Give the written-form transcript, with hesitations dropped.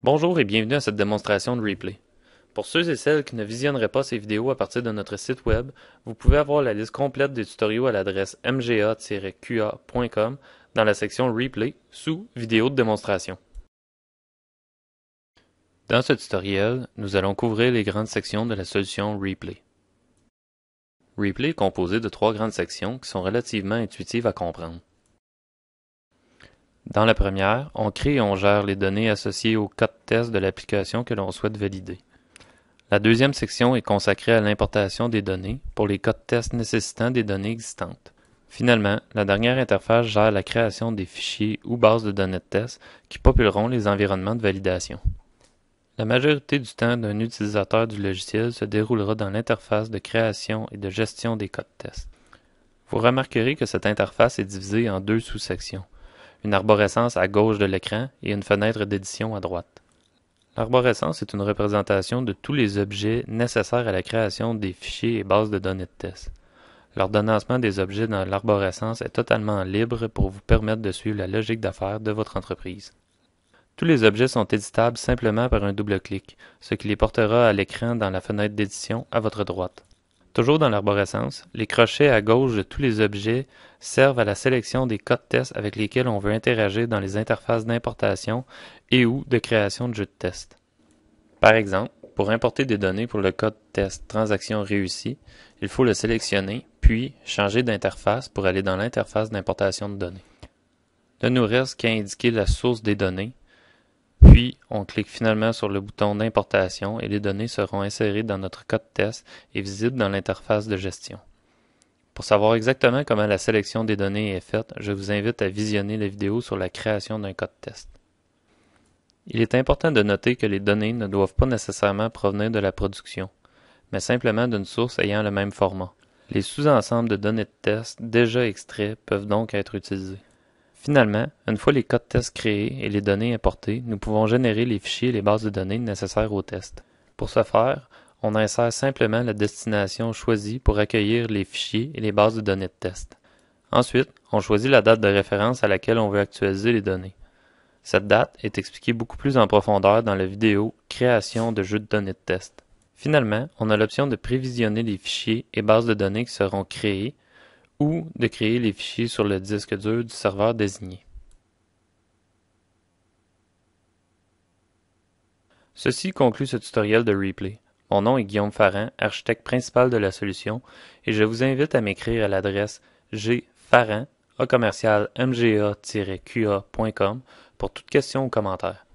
Bonjour et bienvenue à cette démonstration de replay. Pour ceux et celles qui ne visionneraient pas ces vidéos à partir de notre site web, vous pouvez avoir la liste complète des tutoriaux à l'adresse mga-qa.com dans la section Replay sous Vidéo de démonstration. Dans ce tutoriel, nous allons couvrir les grandes sections de la solution Replay. Replay est composé de trois grandes sections qui sont relativement intuitives à comprendre. Dans la première, on crée et on gère les données associées au code test de l'application que l'on souhaite valider. La deuxième section est consacrée à l'importation des données pour les cas de test nécessitant des données existantes. Finalement, la dernière interface gère la création des fichiers ou bases de données de test qui populeront les environnements de validation. La majorité du temps d'un utilisateur du logiciel se déroulera dans l'interface de création et de gestion des cas de test. Vous remarquerez que cette interface est divisée en deux sous-sections, une arborescence à gauche de l'écran et une fenêtre d'édition à droite. L'arborescence est une représentation de tous les objets nécessaires à la création des fichiers et bases de données de test. L'ordonnancement des objets dans l'arborescence est totalement libre pour vous permettre de suivre la logique d'affaires de votre entreprise. Tous les objets sont éditables simplement par un double clic, ce qui les portera à l'écran dans la fenêtre d'édition à votre droite. Toujours dans l'arborescence, les crochets à gauche de tous les objets servent à la sélection des cas de test avec lesquels on veut interagir dans les interfaces d'importation et ou de création de jeux de test. Par exemple, pour importer des données pour le code test transaction réussie, il faut le sélectionner, puis changer d'interface pour aller dans l'interface d'importation de données. Ne nous reste qu'à indiquer la source des données, puis on clique finalement sur le bouton d'importation et les données seront insérées dans notre code test et visibles dans l'interface de gestion. Pour savoir exactement comment la sélection des données est faite, je vous invite à visionner la vidéo sur la création d'un code test. Il est important de noter que les données ne doivent pas nécessairement provenir de la production, mais simplement d'une source ayant le même format. Les sous-ensembles de données de test déjà extraits peuvent donc être utilisés. Finalement, une fois les cas de test créés et les données importées, nous pouvons générer les fichiers et les bases de données nécessaires au test. Pour ce faire, on insère simplement la destination choisie pour accueillir les fichiers et les bases de données de test. Ensuite, on choisit la date de référence à laquelle on veut actualiser les données. Cette date est expliquée beaucoup plus en profondeur dans la vidéo « Création de jeux de données de test ». Finalement, on a l'option de prévisionner les fichiers et bases de données qui seront créés ou de créer les fichiers sur le disque dur du serveur désigné. Ceci conclut ce tutoriel de replay. Mon nom est Guillaume Farran, architecte principal de la solution, et je vous invite à m'écrire à l'adresse gfarran@mga-qa.com pour toute question ou commentaire.